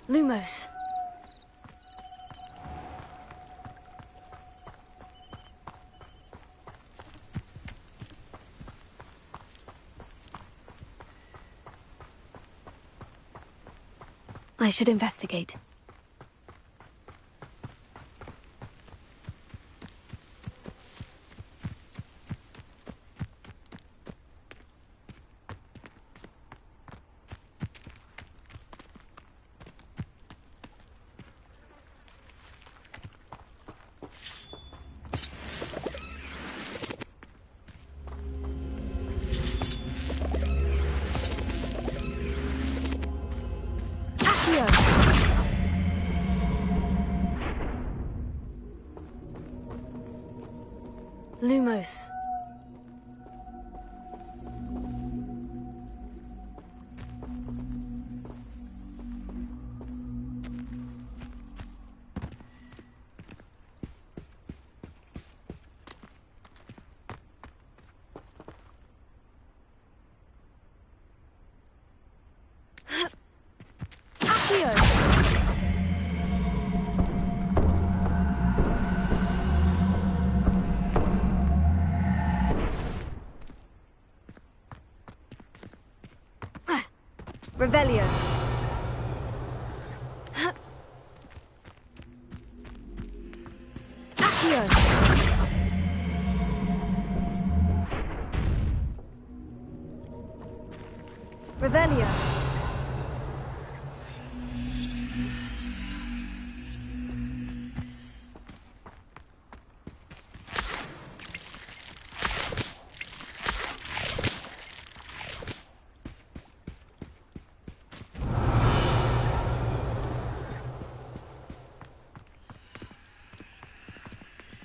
Lumos. I should investigate. Lumos. Revelio. Accio. Revelio.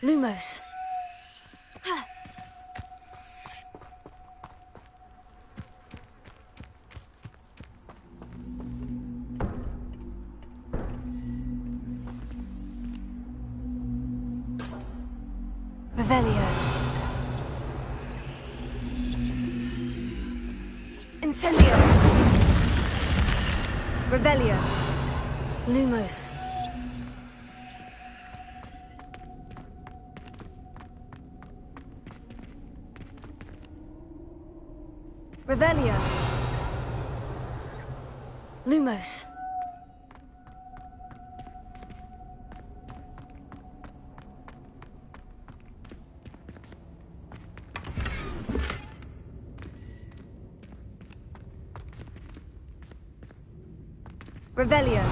Lumos. Revelio. Incendio. Revelio. Lumos. Revelio. Lumos. Revelio.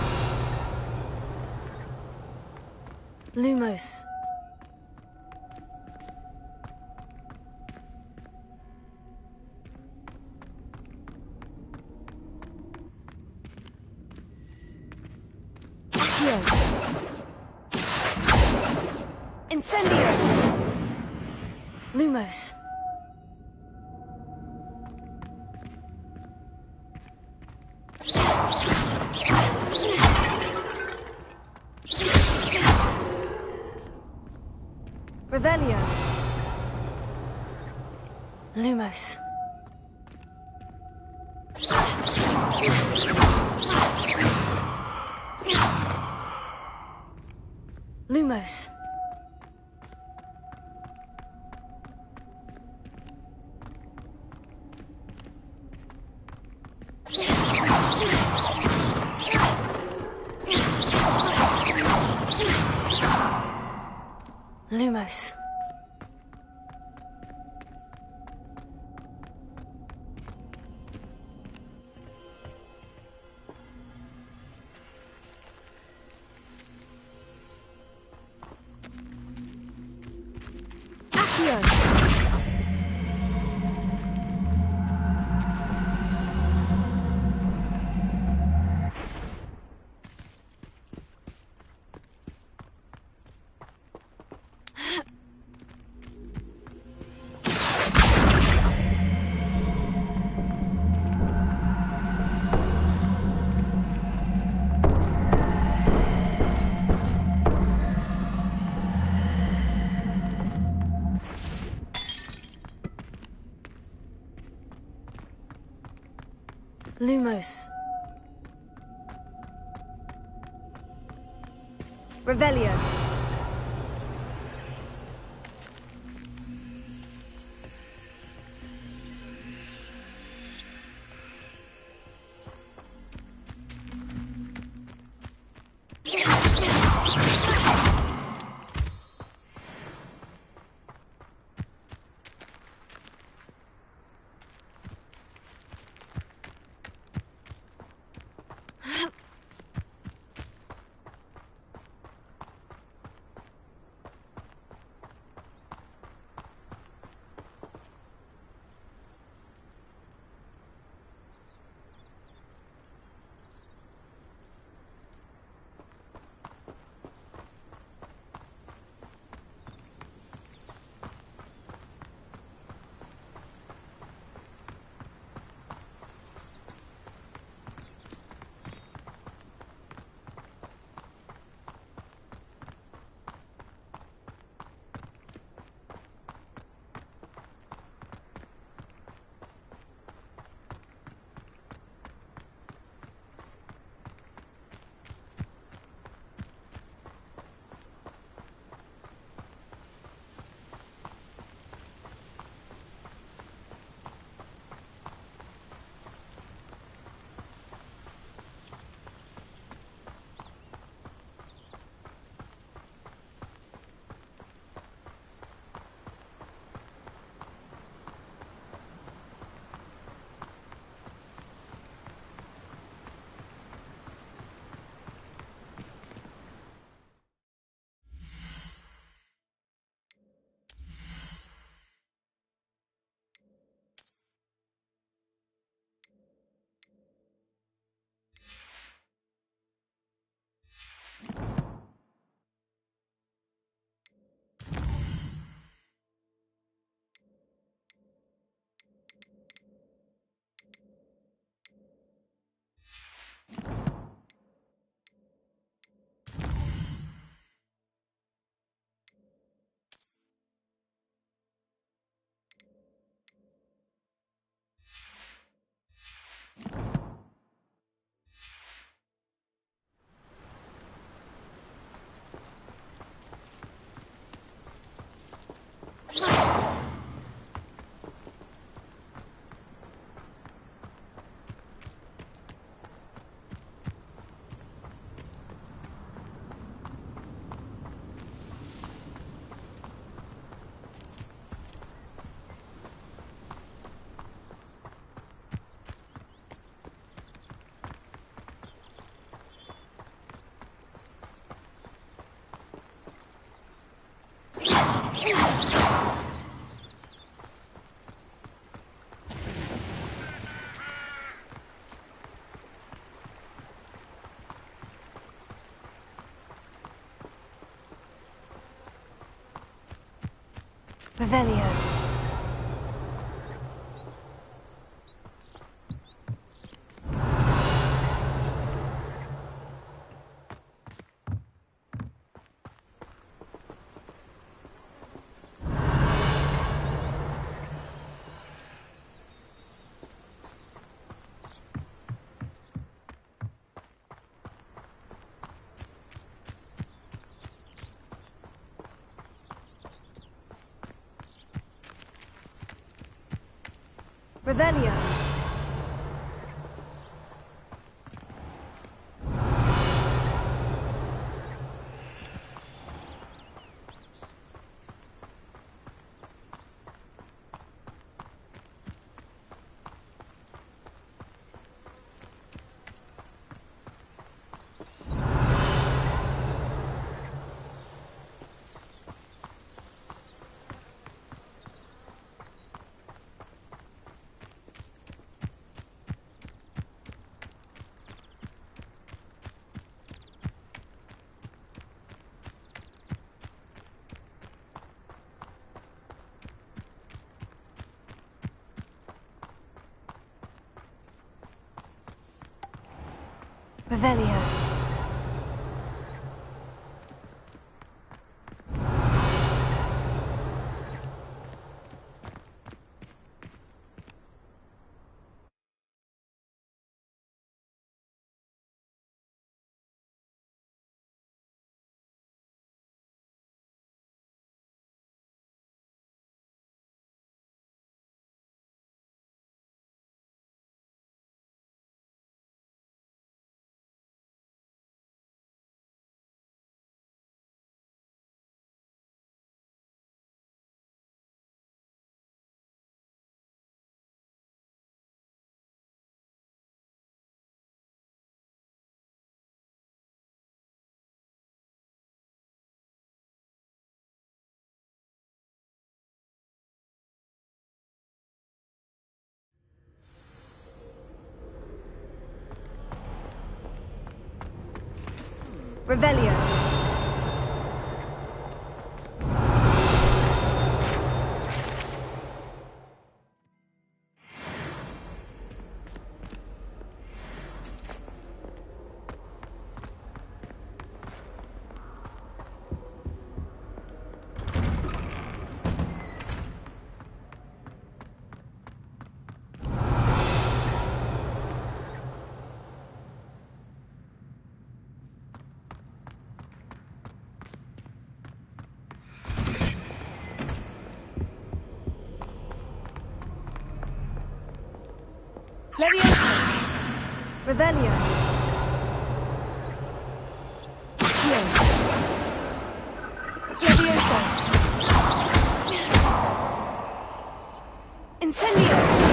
Lumos. Incendio! Lumos. Revelio. Lumos. Lumos. Lumos. Accio. Lumos. Revelio. Revelio. Revelio. Revelio. Revelio. Levioso. Revelio. Levioso. Incendio.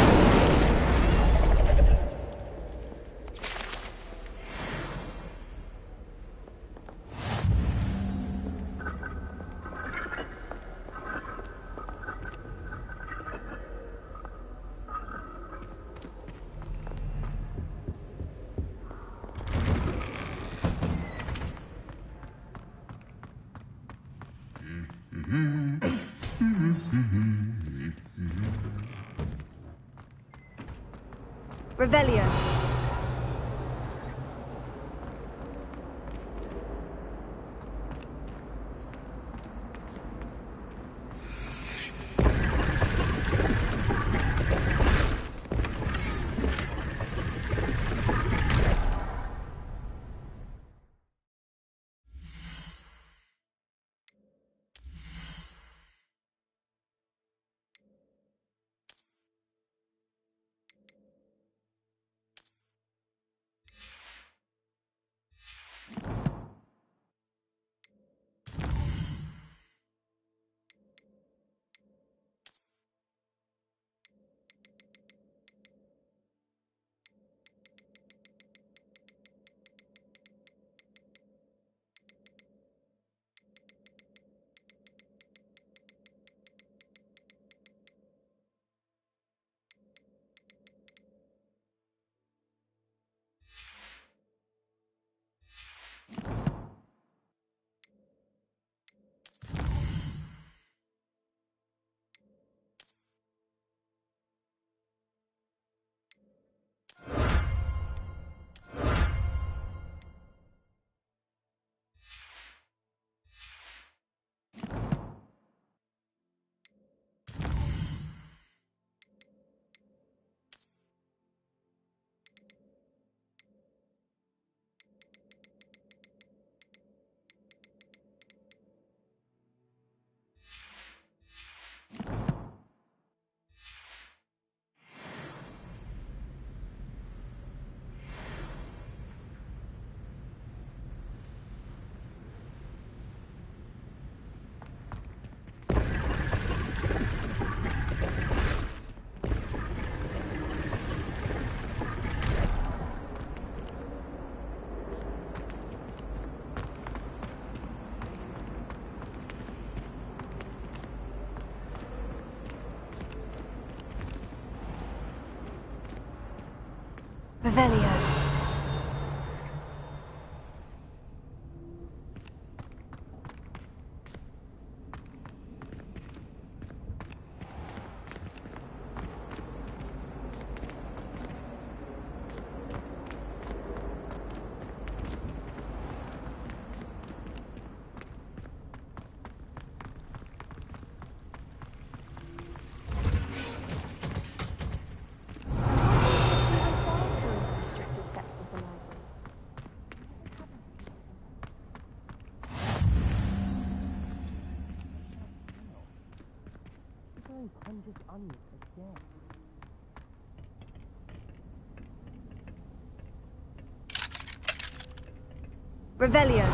Revelio. Revelio. Hundreds onions again. Revelio.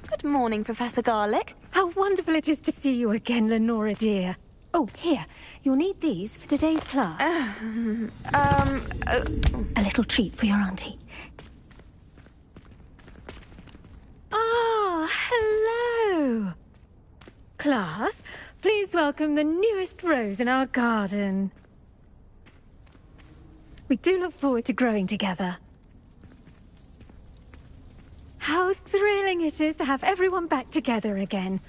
Good morning, Professor Garlick. How How wonderful it is to see you again, Lenora dear. Oh, here. You'll need these for today's class. A little treat for your auntie. Ah, hello. Class, please welcome the newest rose in our garden. We do look forward to growing together. How thrilling it is to have everyone back together again.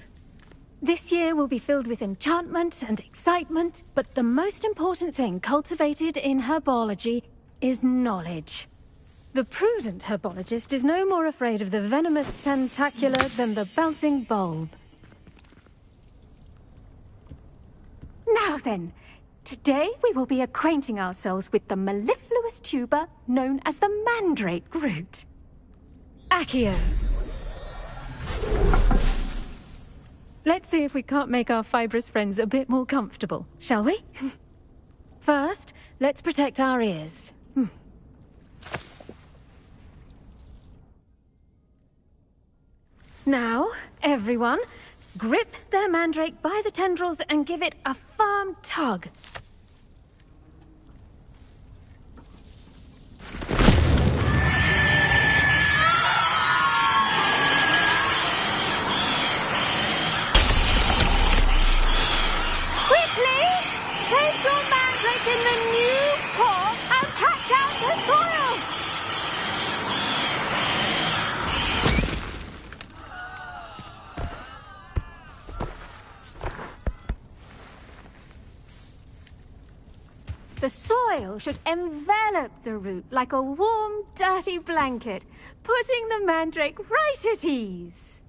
This year will be filled with enchantment and excitement, but the most important thing cultivated in herbology is knowledge. The prudent herbologist is no more afraid of the venomous tentacula than the bouncing bulb. Now then, today we will be acquainting ourselves with the mellifluous tuber known as the mandrake root. Accio. Let's see if we can't make our fibrous friends a bit more comfortable, shall we? First, let's protect our ears. Now, everyone, grip their mandrake by the tendrils and give it a firm tug. Quickly, place your mandrake in the new pot and catch out the soil. The soil should envelop the root like a warm, dirty blanket, putting the mandrake right at ease.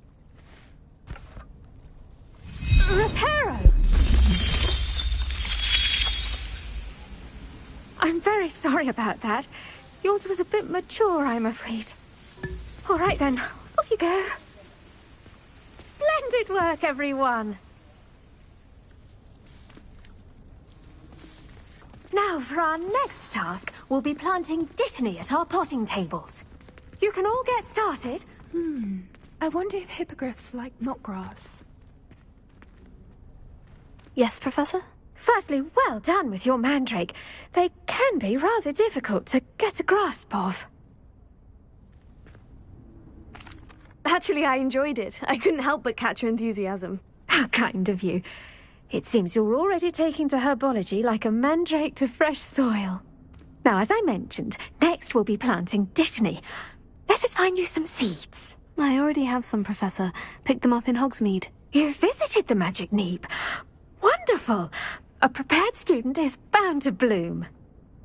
Reparo! I'm very sorry about that. Yours was a bit mature, I'm afraid. All right then, off you go. Splendid work, everyone. Now, for our next task, we'll be planting dittany at our potting tables. You can all get started. I wonder if hippogriffs like knotgrass. Yes, Professor? Firstly, well done with your mandrake. They can be rather difficult to get a grasp of. Actually, I enjoyed it. I couldn't help but catch your enthusiasm. How kind of you. It seems you're already taking to herbology like a mandrake to fresh soil. Now, as I mentioned, next we'll be planting dittany. Let us find you some seeds. I already have some, Professor. Picked them up in Hogsmeade. You visited the Magic Neep. Wonderful! A prepared student is bound to bloom.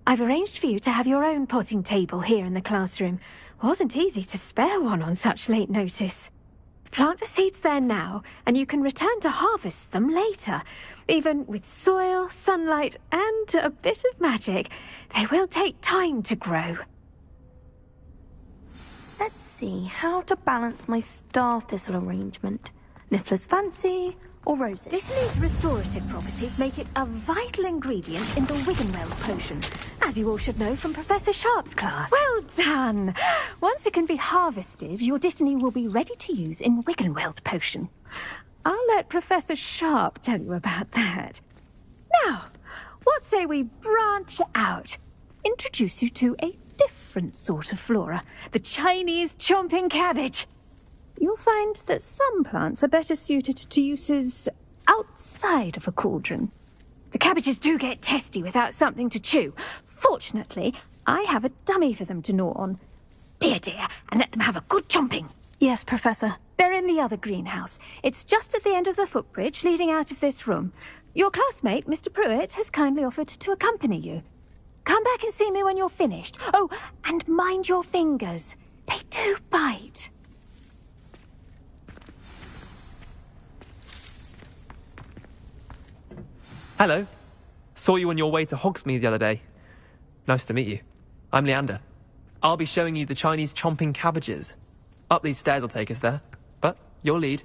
I've arranged for you to have your own potting table here in the classroom. Wasn't easy to spare one on such late notice. Plant the seeds there now, and you can return to harvest them later. Even with soil, sunlight, and a bit of magic, they will take time to grow. Let's see, how to balance my star thistle arrangement. Niffler's fancy, or roses? Dittany's restorative properties make it a vital ingredient in the Wiggenweld potion, as you all should know from Professor Sharp's class. Well done! Once it can be harvested, your dittany will be ready to use in Wiggenweld potion. I'll let Professor Sharp tell you about that. Now, what say we branch out? Introduce you to a different sort of flora, the Chinese chomping cabbage. You'll find that some plants are better suited to uses outside of a cauldron. The cabbages do get testy without something to chew. Fortunately, I have a dummy for them to gnaw on. Be a dear and let them have a good chomping. Yes, Professor. They're in the other greenhouse. It's just at the end of the footbridge leading out of this room. Your classmate, Mr. Pruitt, has kindly offered to accompany you. Come back and see me when you're finished. Oh, and mind your fingers. They do bite. Hello. Saw you on your way to Hogsmeade the other day. Nice to meet you. I'm Leander. I'll be showing you the Chinese chomping cabbages. Up these stairs will take us there, but your lead.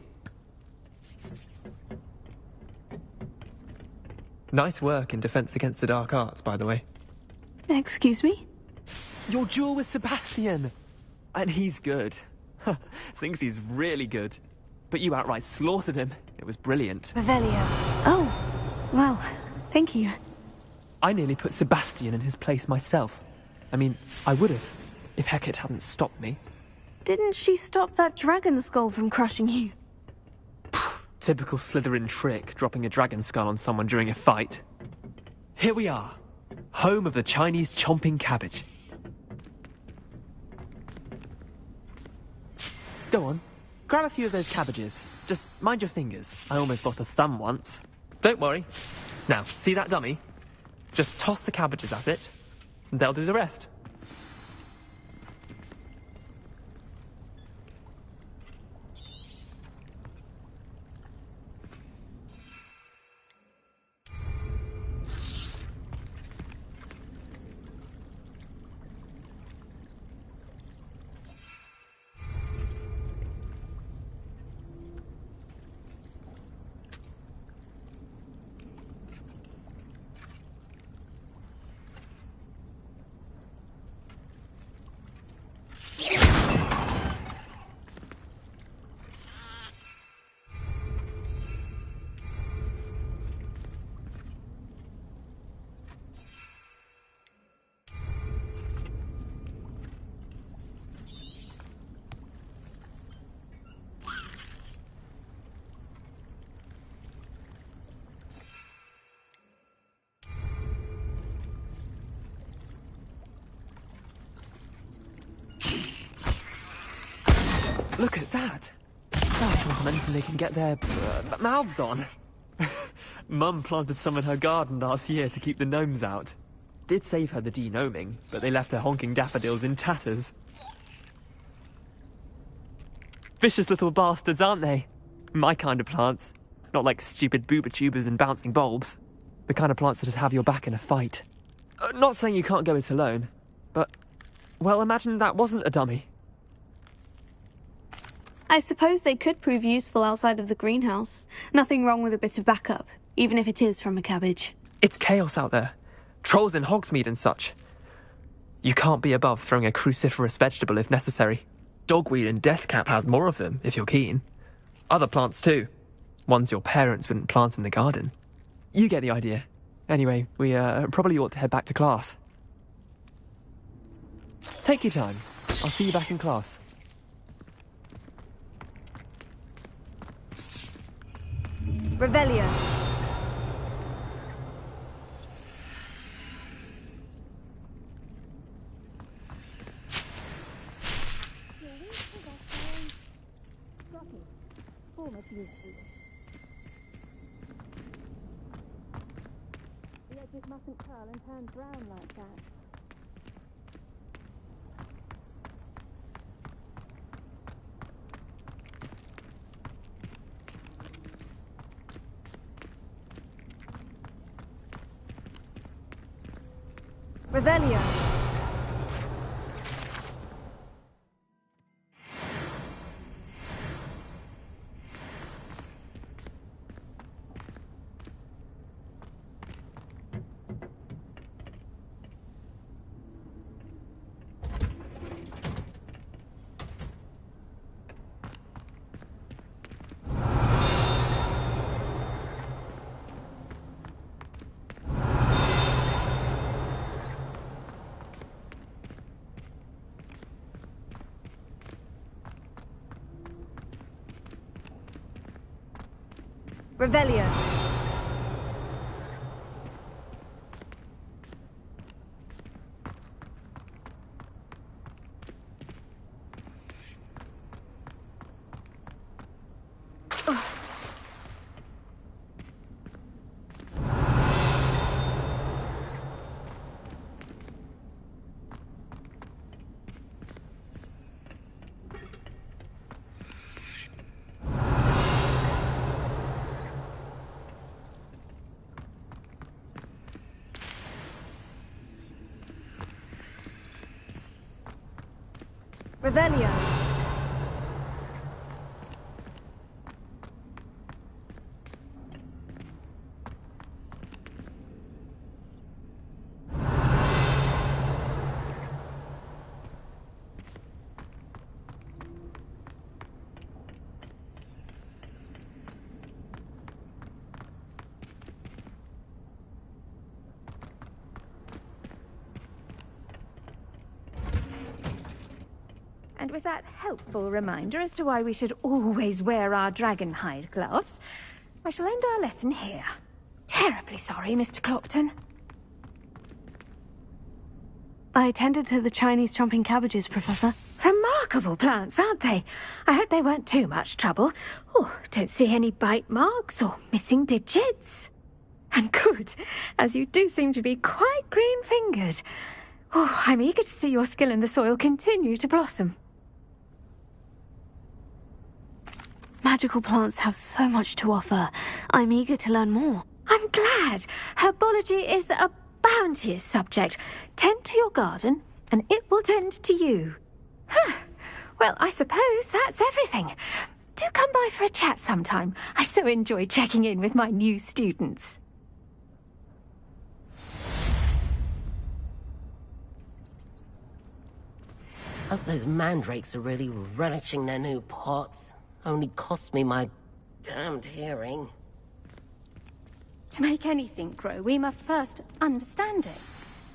Nice work in Defense Against the Dark Arts, by the way. Excuse me? Your duel with Sebastian! And he's good. Thinks he's really good. But you outright slaughtered him. It was brilliant. Revelio. Oh, well, thank you. I nearly put Sebastian in his place myself. I mean, I would have, if Hecate hadn't stopped me. Didn't she stop that dragon skull from crushing you? Typical Slytherin trick, dropping a dragon skull on someone during a fight. Here we are, home of the Chinese chomping cabbage. Go on, grab a few of those cabbages. Just mind your fingers. I almost lost a thumb once. Don't worry. Now, see that dummy? Just toss the cabbages at it, and they'll do the rest. Look at that! That's not anything they can get their mouths on. Mum planted some in her garden last year to keep the gnomes out. Did save her the de-gnoming, but they left her honking daffodils in tatters. Vicious little bastards, aren't they? My kind of plants. Not like stupid booba-tubers and bouncing bulbs. The kind of plants that'd have your back in a fight. Not saying you can't go it alone, but... well, imagine that wasn't a dummy. I suppose they could prove useful outside of the greenhouse. Nothing wrong with a bit of backup, even if it is from a cabbage. It's chaos out there. Trolls in Hogsmeade and such. You can't be above throwing a cruciferous vegetable if necessary. Dogweed and deathcap has more of them, if you're keen. Other plants too. Ones your parents wouldn't plant in the garden. You get the idea. Anyway, we probably ought to head back to class. Take your time. I'll see you back in class. Revelio. The edges mustn't curl and turn brown like that. Revelio. Revelio. Revelio. with that helpful reminder as to why we should always wear our dragonhide gloves, I shall end our lesson here. Terribly sorry, Mr. Clopton. I attended to the Chinese chomping cabbages, Professor. Remarkable plants, aren't they? I hope they weren't too much trouble. Oh, don't see any bite marks or missing digits. And good, as you do seem to be quite green-fingered. Oh, I'm eager to see your skill in the soil continue to blossom. Magical plants have so much to offer. I'm eager to learn more. I'm glad. Herbology is a bounteous subject. Tend to your garden, and it will tend to you. Huh. Well, I suppose that's everything. Do come by for a chat sometime. I so enjoy checking in with my new students. Hope those mandrakes are really relishing their new pots. Only cost me my damned hearing. To make anything grow, we must first understand it.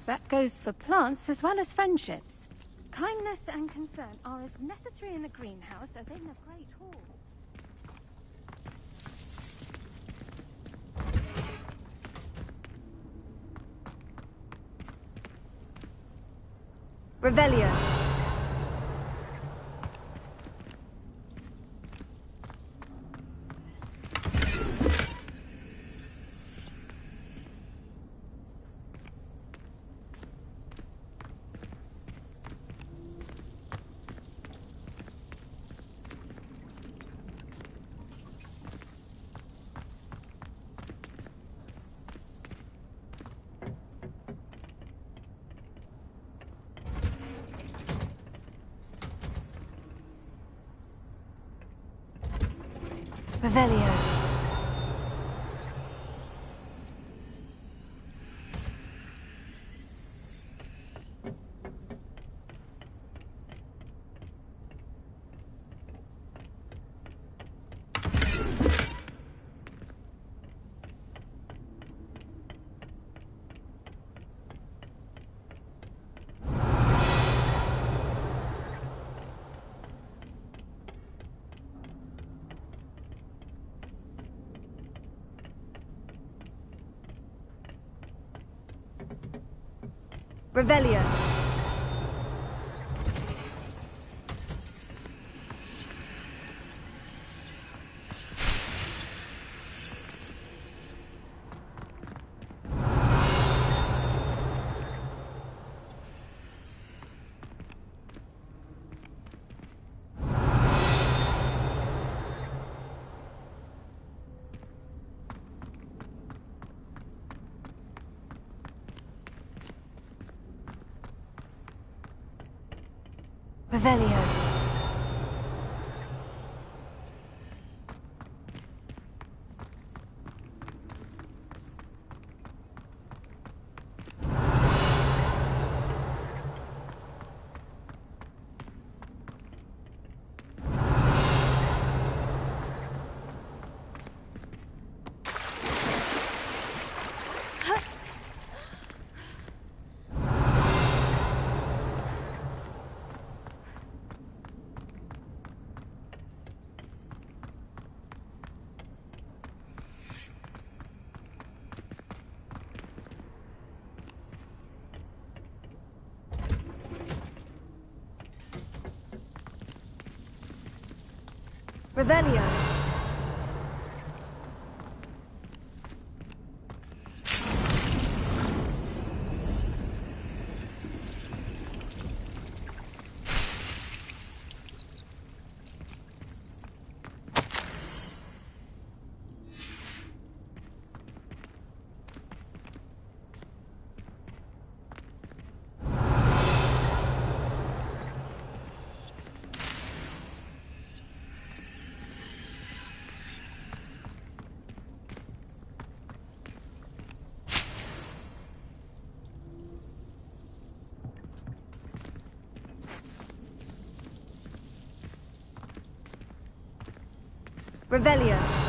That goes for plants as well as friendships. Kindness and concern are as necessary in the greenhouse as in the Great Hall. Revelio. Revelio. Revelio. Revelio. Revelio. Revelio.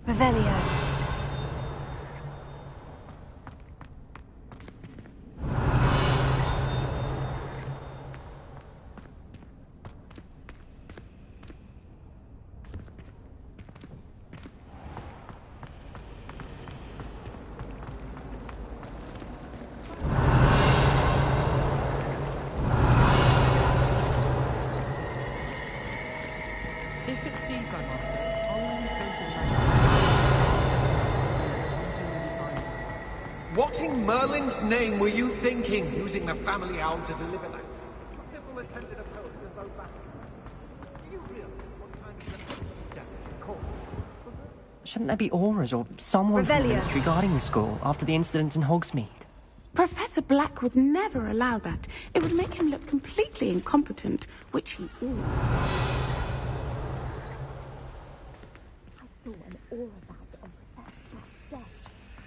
Revelio. If it's seeds I'm after, I'll always go to the What in Merlin's name were you thinking, using the family owl to deliver that? Beautiful attended a post and wrote back. Do you realize what kind of damage it caused? Shouldn't there be auras or someone from the Revelio. ministry guarding the school after the incident in Hogsmeade? Professor Black would never allow that. It would make him look completely incompetent, which he always. All about it on Professor Black's desk.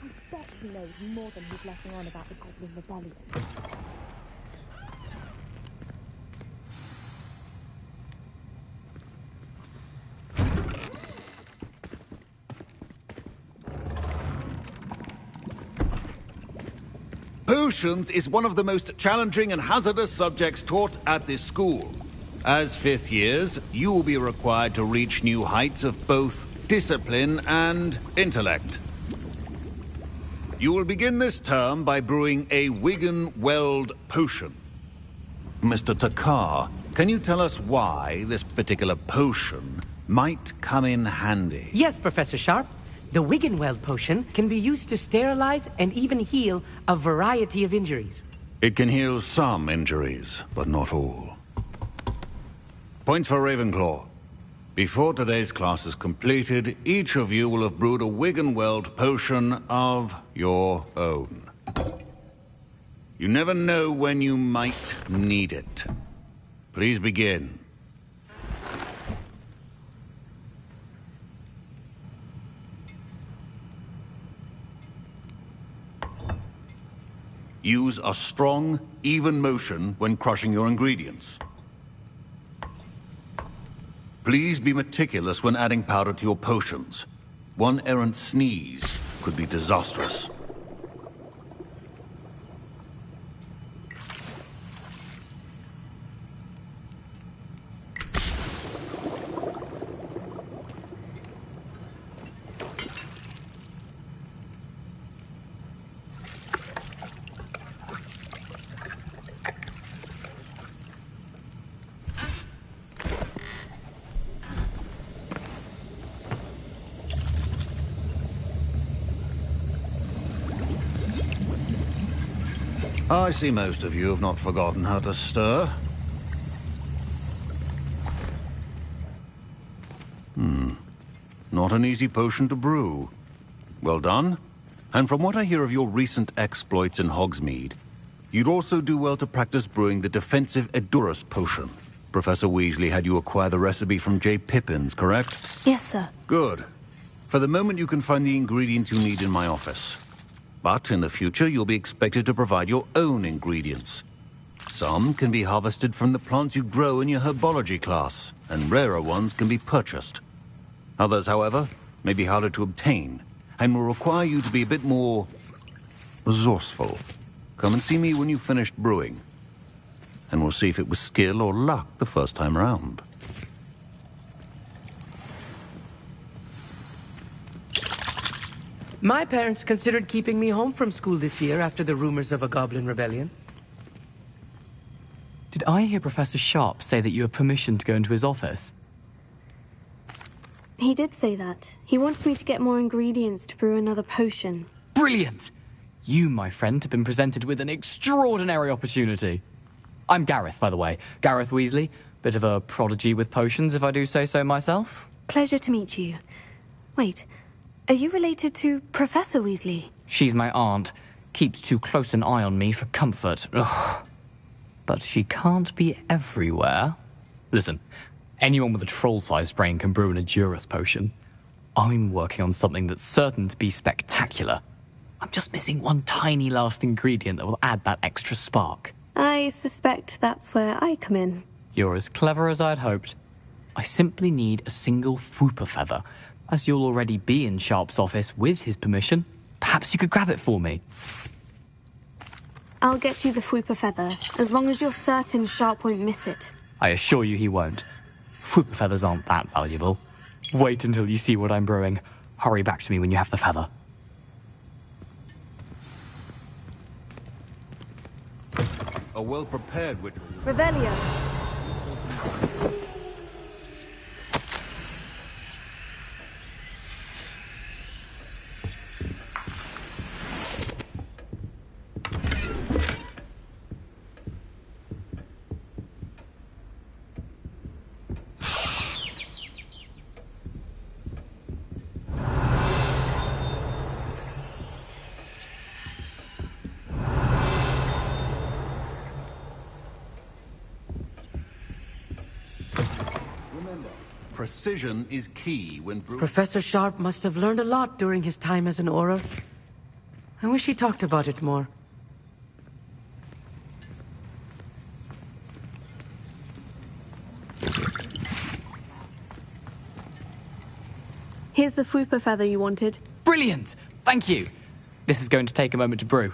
I bet he knows more than he's letting on about the Goblin Rebellion. Potions is one of the most challenging and hazardous subjects taught at this school. As fifth years, you will be required to reach new heights of both discipline and intellect. You will begin this term by brewing a Wigan-Weld potion. Mr. Takar, can you tell us why this particular potion might come in handy? Yes, Professor Sharp. The Wiggenweld potion can be used to sterilize and even heal a variety of injuries. It can heal some injuries, but not all. Points for Ravenclaw. Before today's class is completed, each of you will have brewed a Wiggenweld potion of your own. You never know when you might need it. Please begin. Use a strong, even motion when crushing your ingredients. Please be meticulous when adding powder to your potions. One errant sneeze could be disastrous. I see most of you have not forgotten how to stir. Not an easy potion to brew. Well done. And from what I hear of your recent exploits in Hogsmeade, you'd also do well to practice brewing the defensive Edurus potion. Professor Weasley had you acquire the recipe from J. Pippin's, correct? Yes, sir. Good. For the moment, you can find the ingredients you need in my office. But in the future, you'll be expected to provide your own ingredients. Some can be harvested from the plants you grow in your herbology class, and rarer ones can be purchased. Others, however, may be harder to obtain, and will require you to be a bit more resourceful. Come and see me when you've finished brewing, and we'll see if it was skill or luck the first time around. My parents considered keeping me home from school this year after the rumors of a Goblin Rebellion. Did I hear Professor Sharp say that you have permission to go into his office? He did say that. He wants me to get more ingredients to brew another potion. Brilliant! You, my friend, have been presented with an extraordinary opportunity. I'm Gareth, by the way. Gareth Weasley. Bit of a prodigy with potions, if I do say so myself. Pleasure to meet you. Wait, are you related to Professor Weasley? She's my aunt. Keeps too close an eye on me for comfort. Ugh. But she can't be everywhere. Listen, anyone with a troll-sized brain can brew an Edurus potion. I'm working on something that's certain to be spectacular. I'm just missing one tiny last ingredient that will add that extra spark. I suspect that's where I come in. You're as clever as I'd hoped. I simply need a single Fwooper feather. As you'll already be in Sharp's office with his permission, perhaps you could grab it for me. I'll get you the Fwooper feather, as long as you're certain Sharp won't miss it. I assure you he won't. Fwooper feathers aren't that valuable. Wait until you see what I'm brewing. Hurry back to me when you have the feather. A well-prepared witch. Revelio. Precision is key when brewing. Professor Sharp must have learned a lot during his time as an Auror. I wish he talked about it more. Here's the Fwooper feather you wanted. Brilliant! Thank you! This is going to take a moment to brew.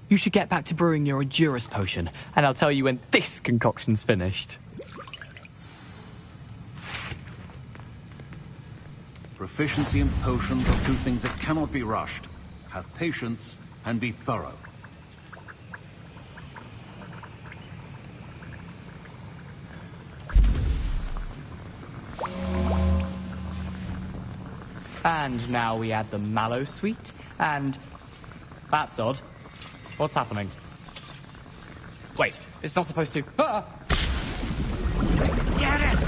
You should get back to brewing your Edurus potion, and I'll tell you when this concoction's finished. Proficiency in potions are two things that cannot be rushed. Have patience and be thorough. And now we add the mallow sweet, and... That's odd. What's happening? Wait, it's not supposed to... Ah! Get it!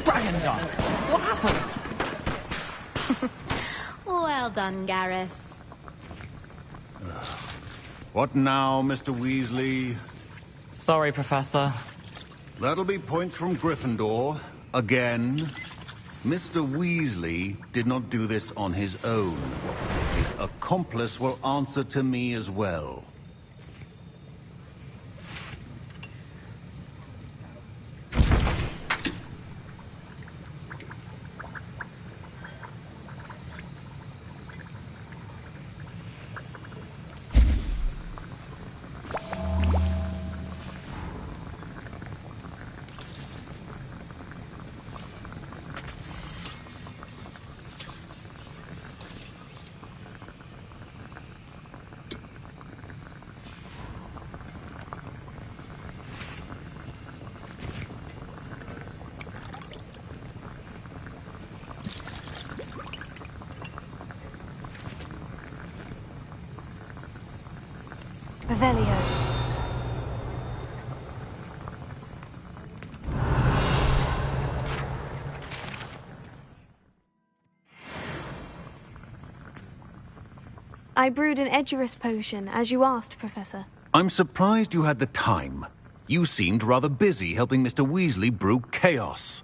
Dragon Dog! What happened? Well done, Gareth. What now, Mr. Weasley? Sorry, Professor. That'll be points from Gryffindor. Again. Mr. Weasley did not do this on his own. His accomplice will answer to me as well. Revelio. I brewed an Edurus potion, as you asked, Professor. I'm surprised you had the time. You seemed rather busy helping Mr. Weasley brew chaos.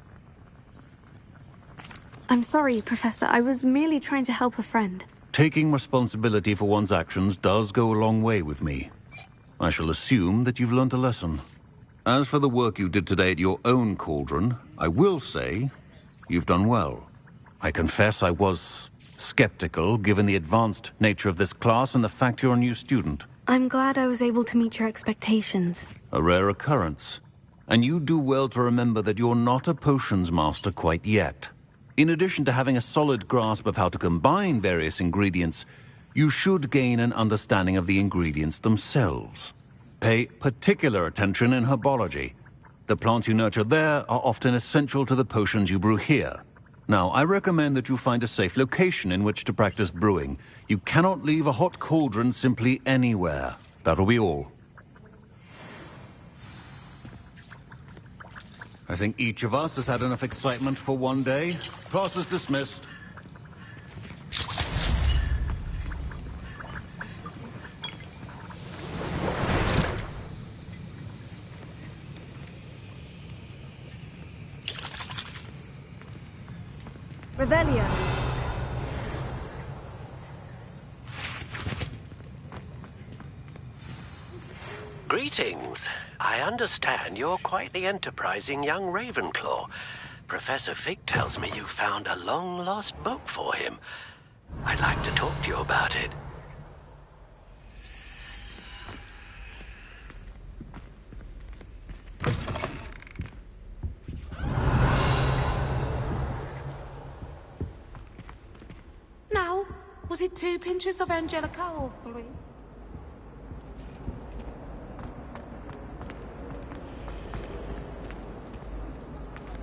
I'm sorry, Professor. I was merely trying to help a friend. Taking responsibility for one's actions does go a long way with me. I shall assume that you've learnt a lesson. As for the work you did today at your own cauldron, I will say you've done well. I confess I was skeptical, given the advanced nature of this class and the fact you're a new student. I'm glad I was able to meet your expectations. A rare occurrence. And you do well to remember that you're not a potions master quite yet. In addition to having a solid grasp of how to combine various ingredients, you should gain an understanding of the ingredients themselves. Pay particular attention in herbology. The plants you nurture there are often essential to the potions you brew here. Now, I recommend that you find a safe location in which to practice brewing. You cannot leave a hot cauldron simply anywhere. That'll be all. I think each of us has had enough excitement for one day. Class is dismissed. Revelio. Greetings. I understand you're quite the enterprising young Ravenclaw. Professor Fig tells me you found a long-lost book for him. I'd like to talk to you about it. Now, was it 2 pinches of Angelica or 3?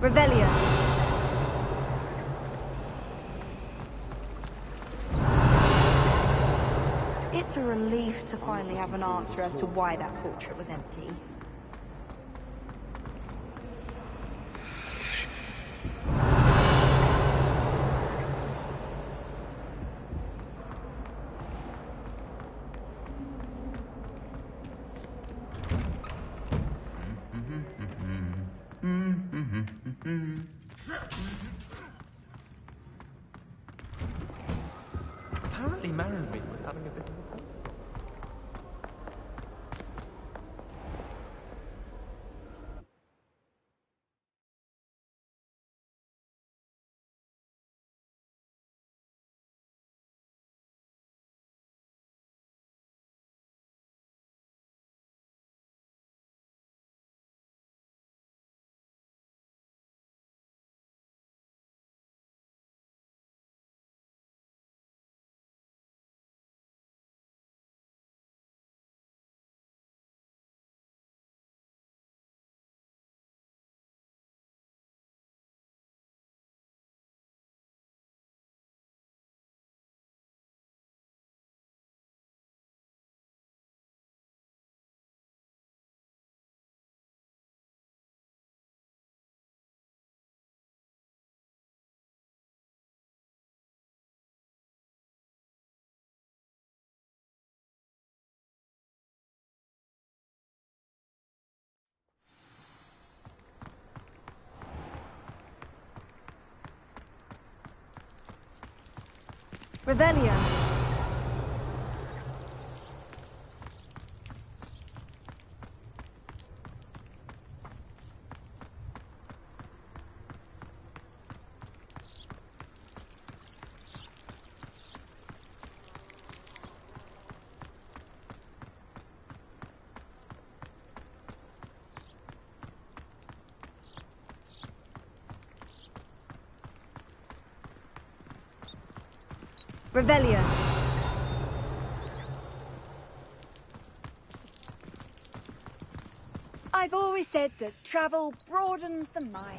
Revelio. It's a relief to finally have an answer as to why that portrait was empty. Apparently Marilyn was having a bit of a... Revelio. Revelio. I've always said that travel broadens the mind.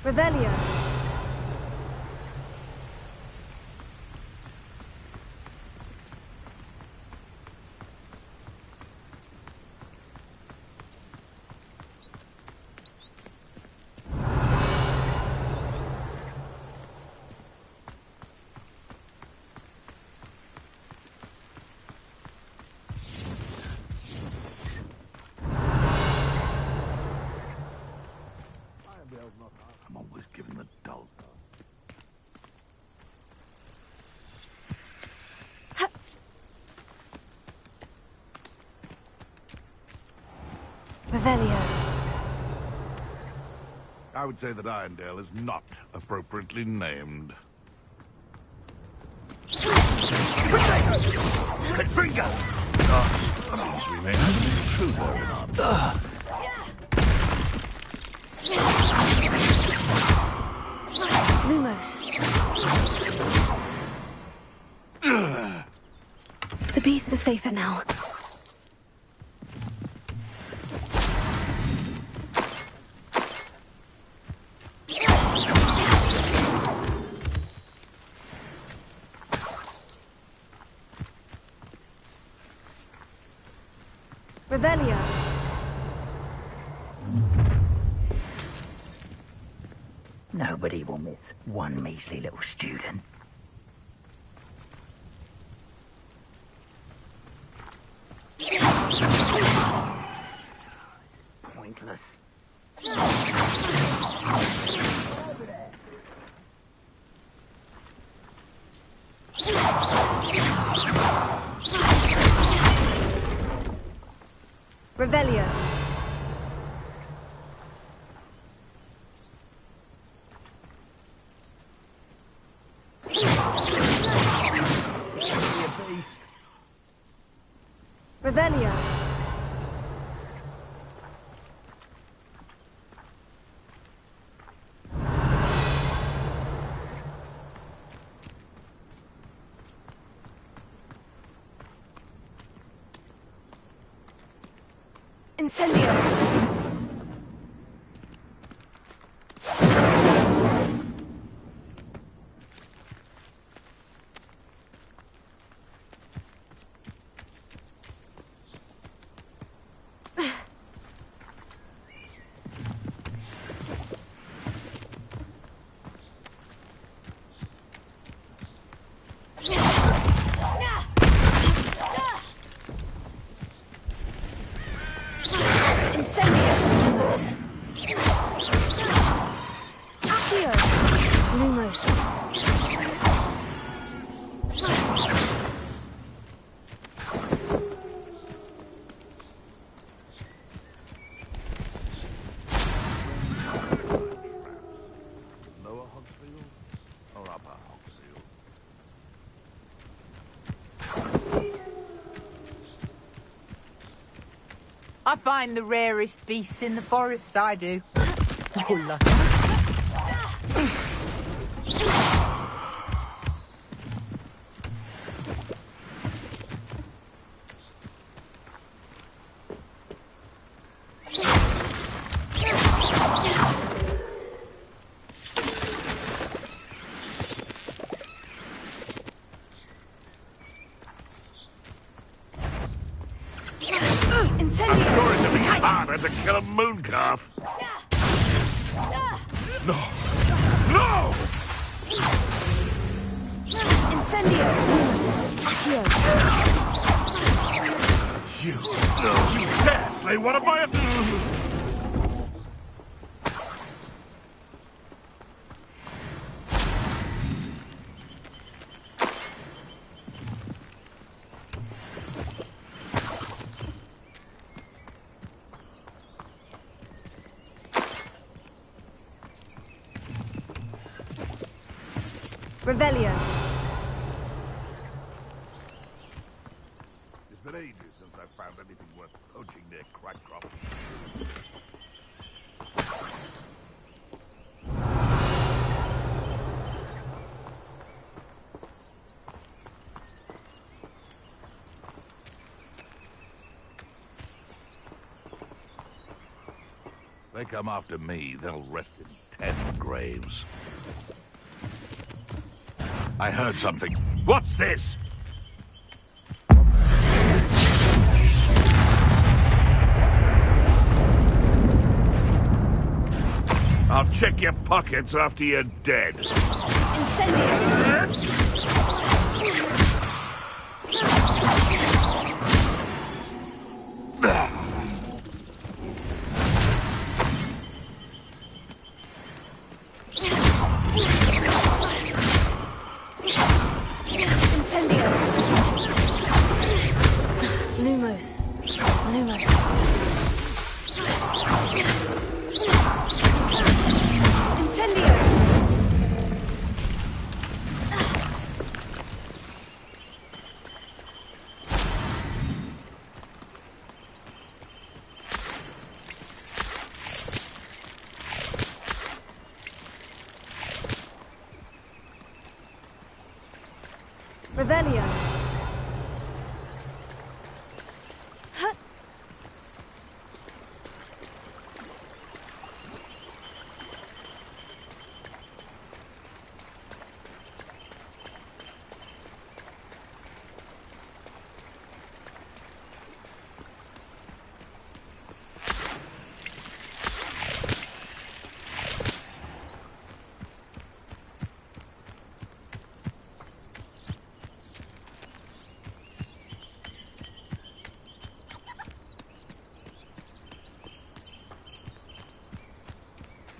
Revelio. I'm always giving the dull. Revelio. I would say that Irondale is not appropriately named. Confringo! We may have an intruder in our Lumos. The beasts are safer now. Revelio. Nobody will miss one measly little student. This is pointless. Revelio. Revelio. Incendio. I find the rarest beasts in the forest, I do. You're lucky. I'm sure it'd be harder to kill a moon calf. No! No! Incendio. Accio. You dare slay one of my... Revelio. It's been ages since I've found anything worth poaching near Crackcrop. They come after me, they'll rest in 10 graves. I heard something. What's this? I'll check your pockets after you're dead. Lumos. Incendio. Revelio.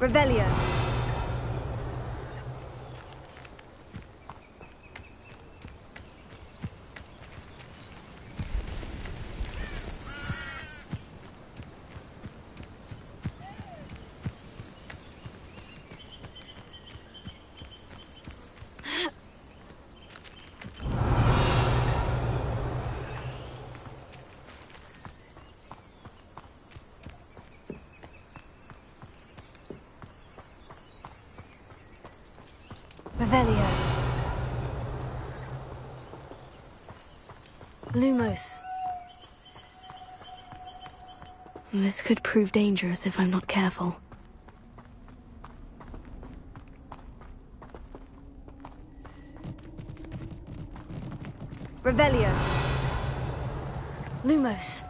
Revelio. Revelio. Lumos. This could prove dangerous if I'm not careful. Revelio. Lumos.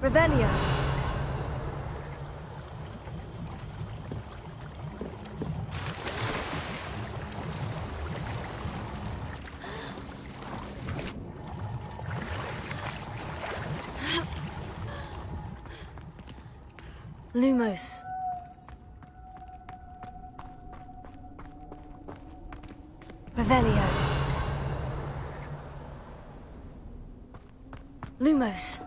Revelio. Lumos. Revelio. Lumos.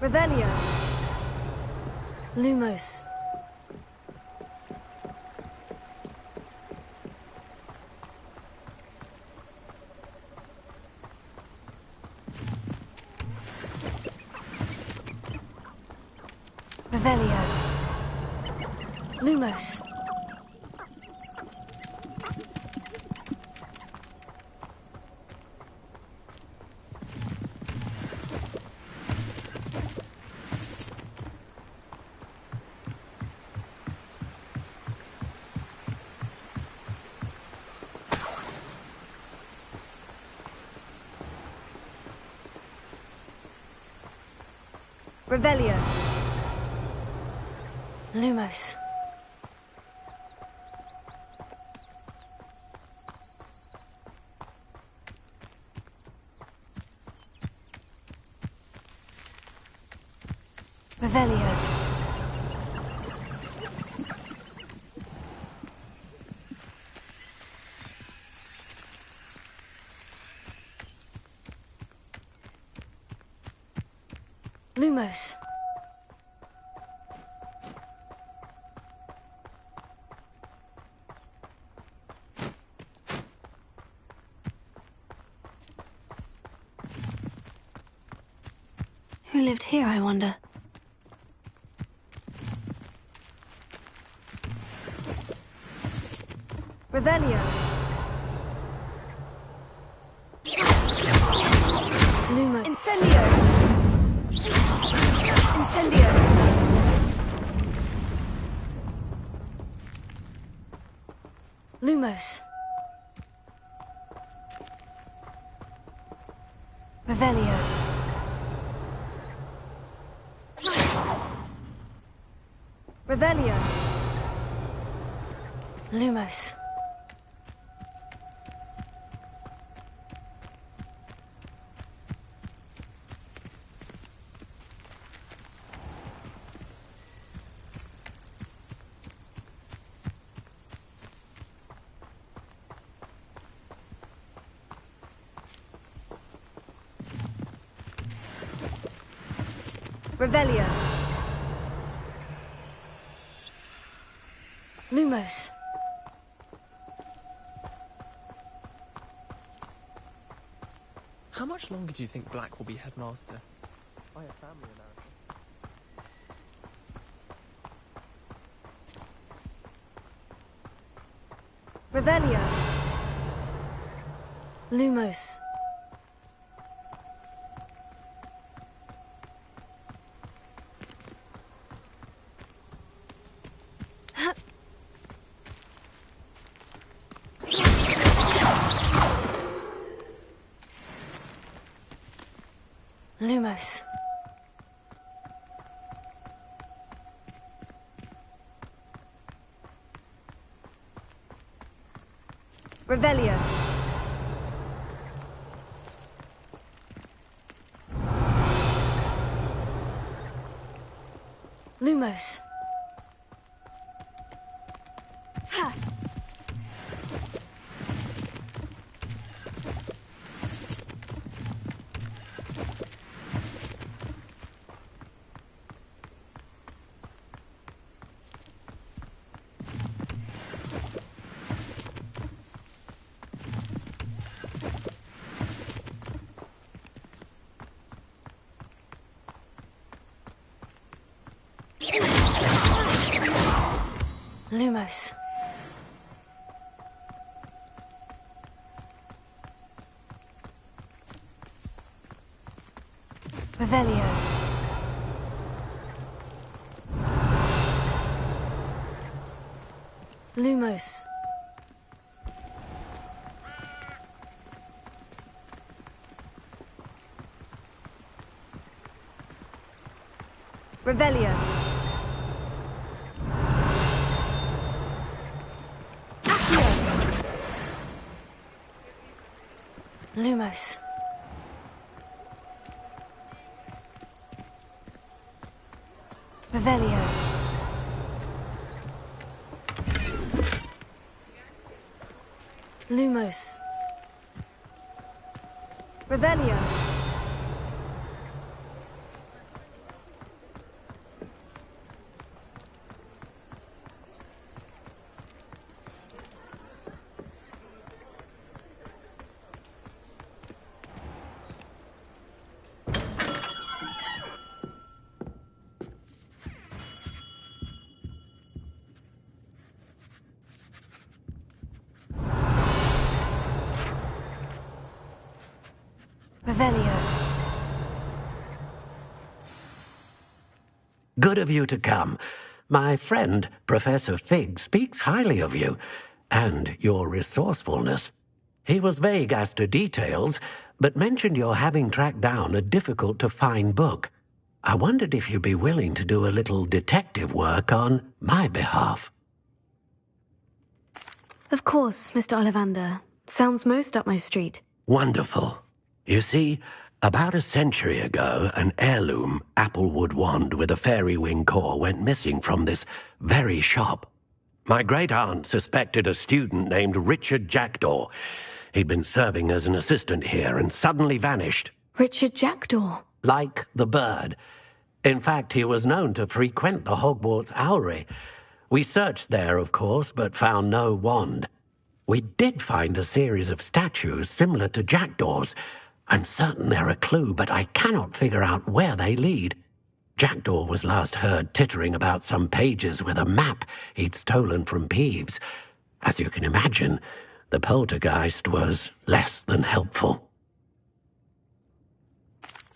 Revelio. Lumos. Revelio. Lumos. Revelio. Lumos. Revelio. Lumos. Who lived here, I wonder? Revelio. Lumo. Incendio. Incendio. Lumos. Revelio. Revelio. Lumos. Revelio. Lumos. How much longer do you think Black will be headmaster? I have family in America. Revelio. Lumos. Lumos. Revelio. Lumos. Ha. Lumos. Revelio. Lumos. Revelio. Lumos. Revelio. Lumos. Revelio. Revelio. Good of you to come. My friend, Professor Fig, speaks highly of you and your resourcefulness. He was vague as to details, but mentioned your having tracked down a difficult-to-find book. I wondered if you'd be willing to do a little detective work on my behalf. Of course, Mr. Ollivander. Sounds most up my street. Wonderful. You see, about a century ago, an heirloom applewood wand with a fairy wing core went missing from this very shop. My great-aunt suspected a student named Richard Jackdaw. He'd been serving as an assistant here and suddenly vanished. Richard Jackdaw? Like the bird. In fact, he was known to frequent the Hogwarts Owlery. We searched there, of course, but found no wand. We did find a series of statues similar to Jackdaw's. I'm certain they're a clue, but I cannot figure out where they lead. Jackdaw was last heard tittering about some pages with a map he'd stolen from Peeves. As you can imagine, the poltergeist was less than helpful.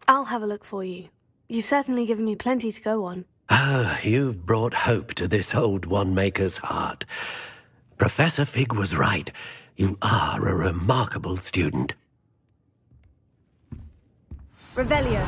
I'll have a look for you. You've certainly given me plenty to go on. Ah, you've brought hope to this old wand-maker's heart. Professor Fig was right. You are a remarkable student. Revelio.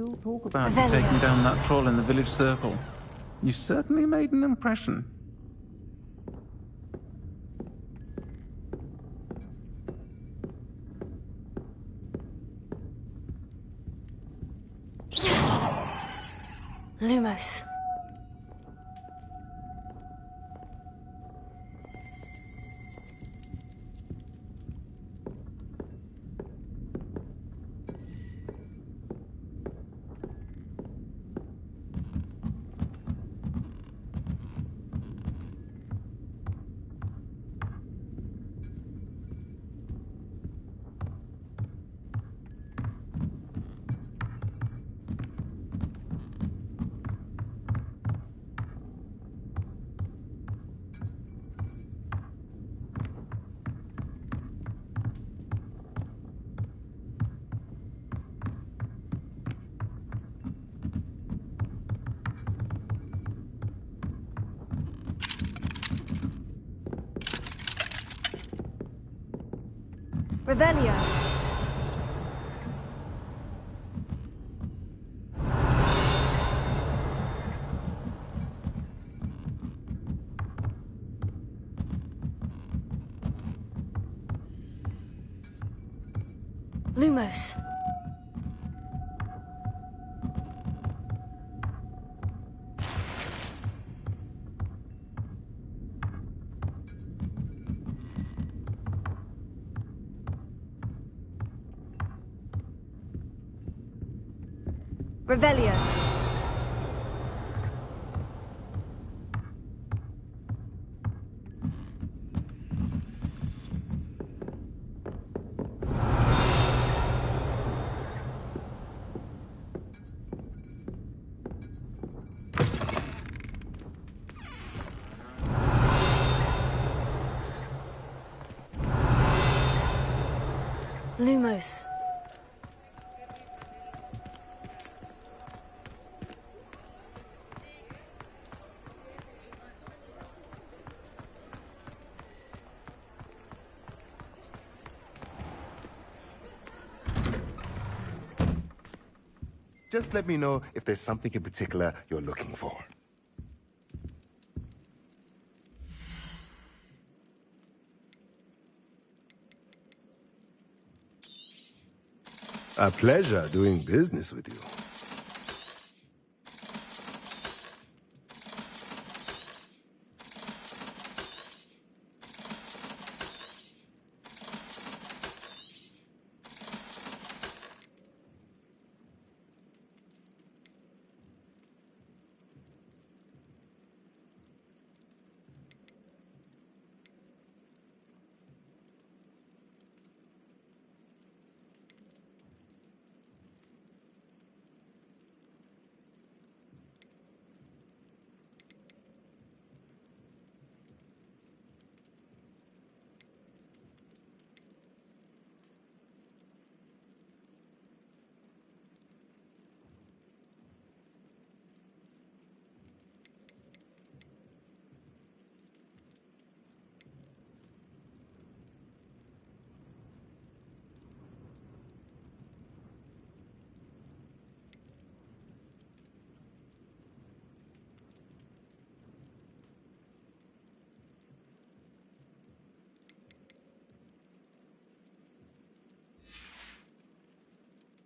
still talk about you taking down that troll in the village circle. You certainly made an impression. Lumos. Revelio. Lumos. Revelio. Lumos. Just let me know if there's something in particular you're looking for. A pleasure doing business with you.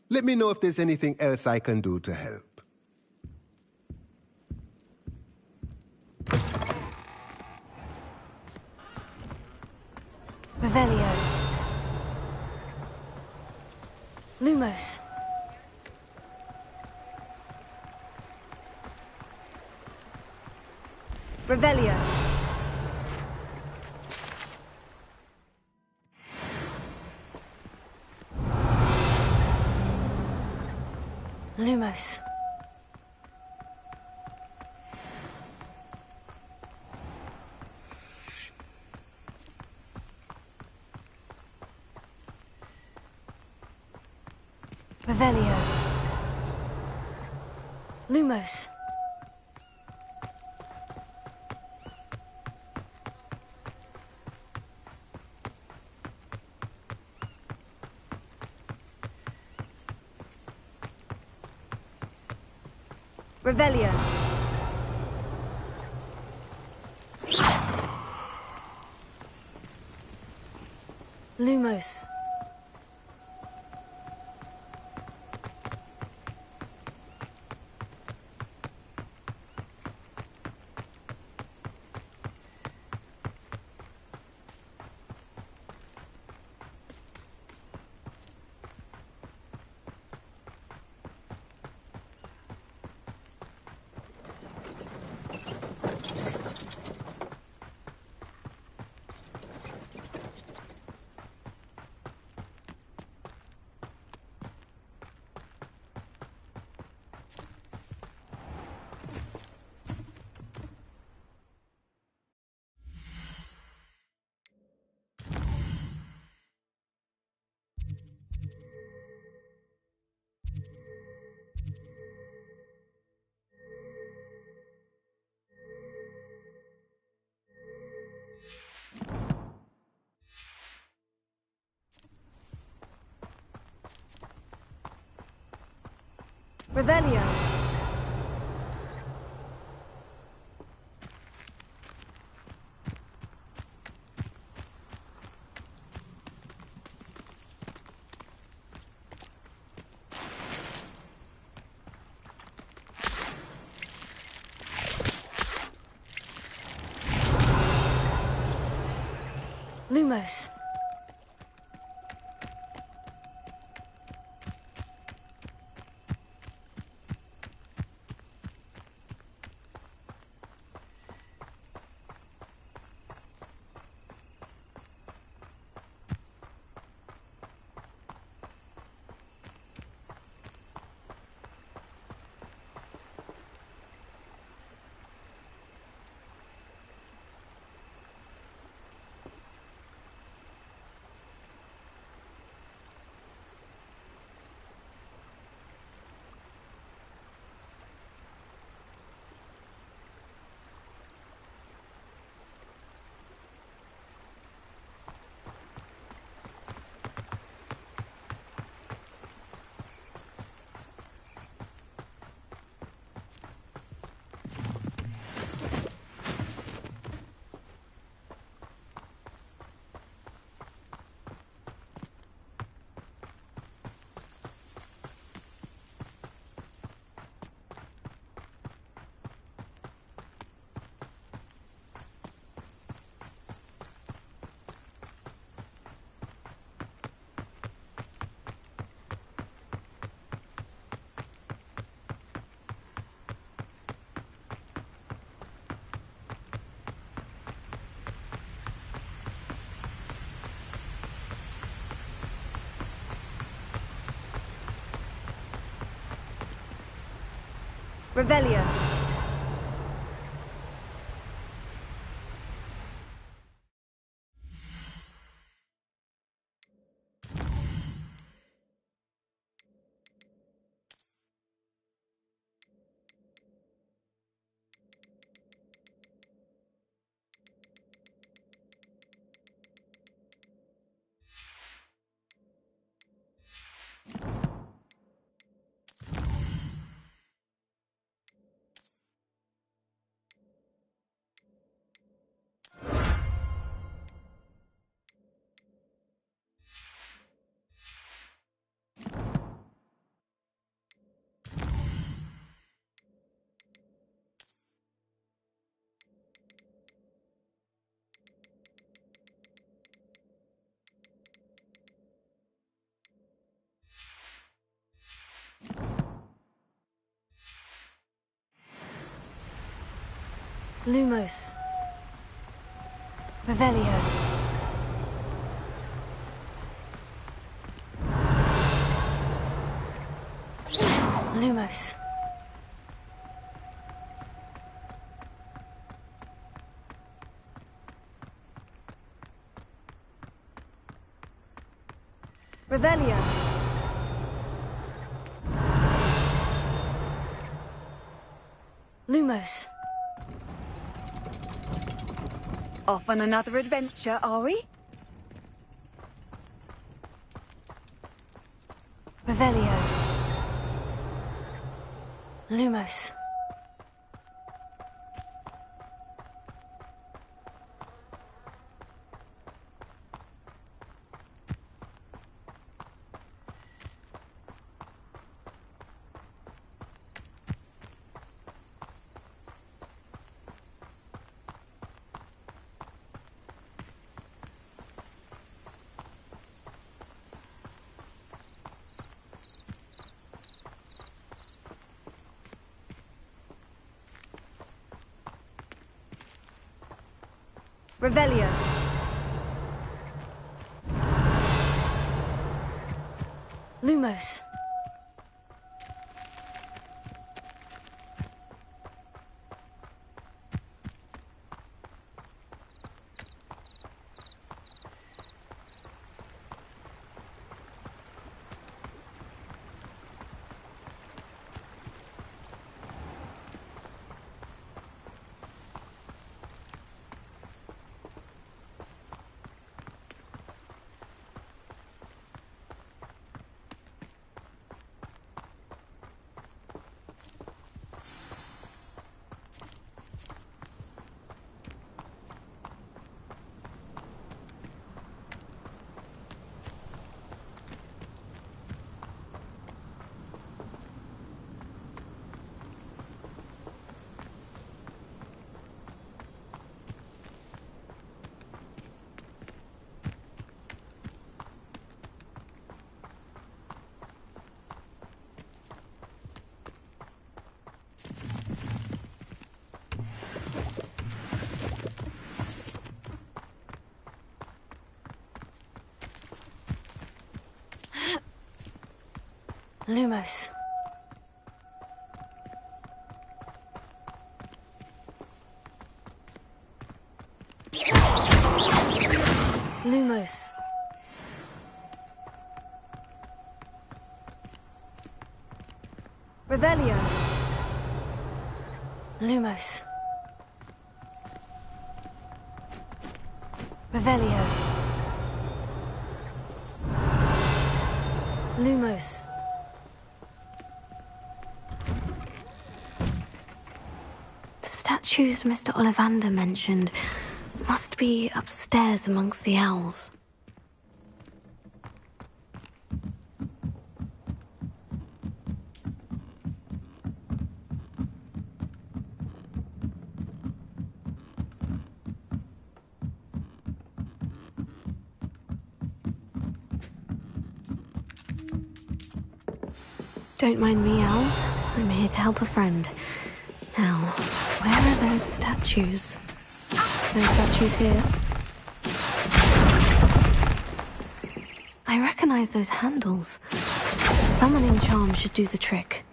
Let me know if there's anything else I can do to help. Revelio. Lumos. Revelio. Lumos. Revelio. Lumos. Revelio. Lumos. Revelio. Lumos. Revelio. Lumos. Revelio. Lumos. Revelio. Lumos. Off on another adventure, are we? Revelio. Lumos. Revelio. Lumos. Lumos. Lumos. Revelio. Lumos. Revelio. Lumos. The statues Mr. Ollivander mentioned must be upstairs amongst the owls. Don't mind me, owls. I'm here to help a friend. Now, where are those statues? No statues here. I recognize those handles. The summoning charm should do the trick.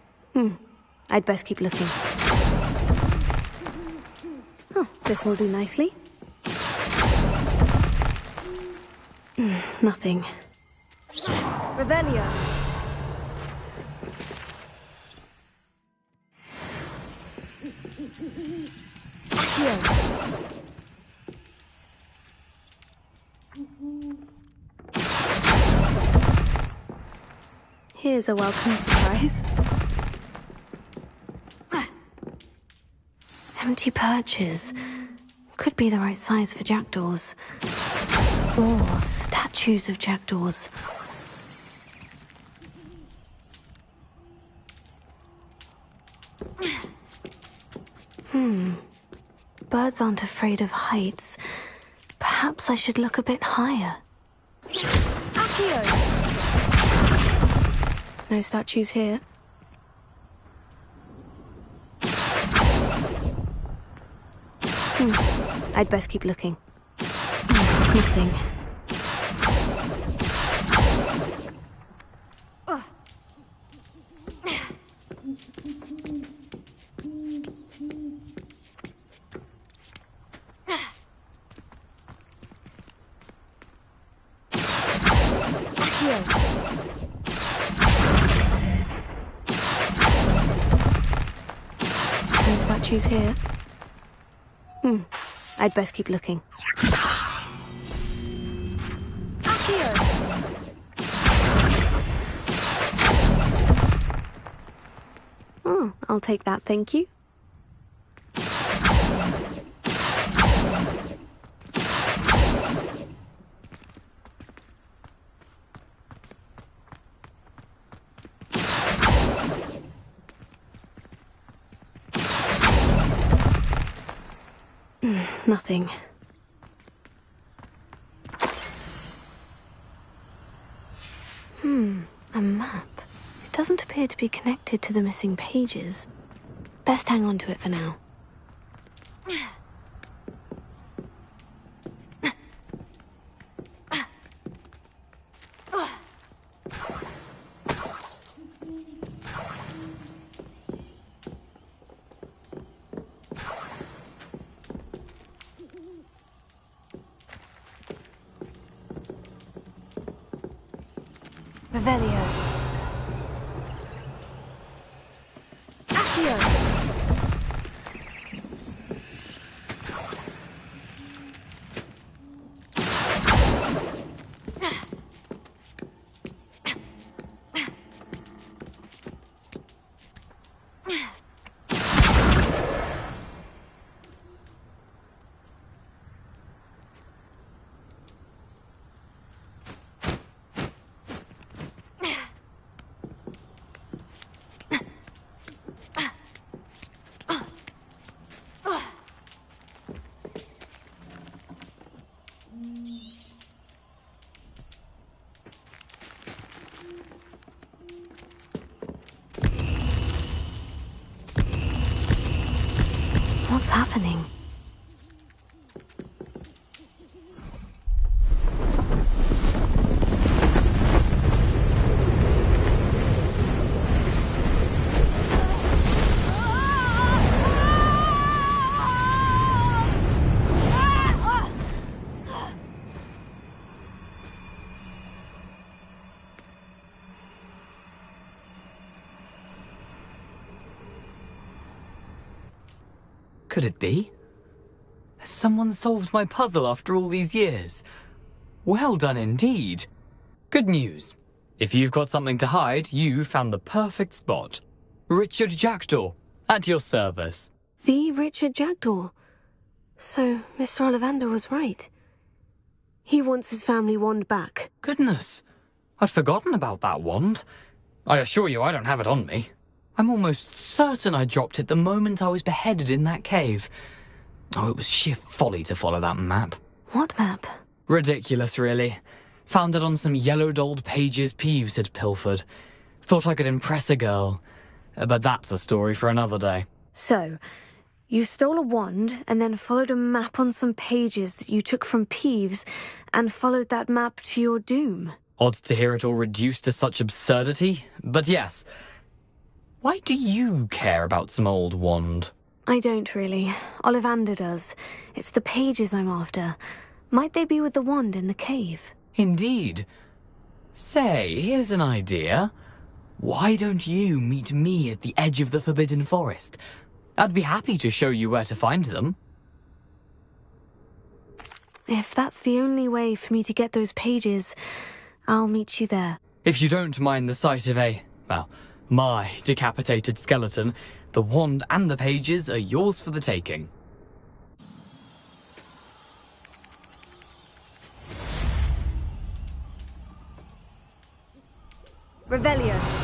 I'd best keep looking. Oh, this will do nicely. Nothing. Revelio. Here's a welcome surprise. Empty perches. Could be the right size for jackdaws. Or statues of jackdaws. Birds aren't afraid of heights. Perhaps I should look a bit higher. Accio! No statues here. I'd best keep looking. Nothing. No statues here. I'd best keep looking. Oh, I'll take that, thank you. Nothing. A map. It doesn't appear to be connected to the missing pages. Best hang on to it for now. Revelio. Accio. What's happening? Could it be? Has someone solved my puzzle after all these years? Well done indeed. Good news. If you've got something to hide, you found the perfect spot. Richard Jackdaw, at your service. The Richard Jackdaw. So, Mr. Ollivander was right. He wants his family wand back. Goodness, I'd forgotten about that wand. I assure you I don't have it on me. I'm almost certain I dropped it the moment I was beheaded in that cave. Oh, it was sheer folly to follow that map. What map? Ridiculous, really. Found it on some yellowed old pages Peeves had pilfered. Thought I could impress a girl. But that's a story for another day. So, you stole a wand and then followed a map on some pages that you took from Peeves and followed that map to your doom. Odd to hear it all reduced to such absurdity, but yes. Why do you care about some old wand? I don't really. Ollivander does. It's the pages I'm after. Might they be with the wand in the cave? Indeed. Say, here's an idea. Why don't you meet me at the edge of the Forbidden Forest? I'd be happy to show you where to find them. If that's the only way for me to get those pages, I'll meet you there. If you don't mind the sight of my decapitated skeleton, the wand and the pages are yours for the taking. Revelio.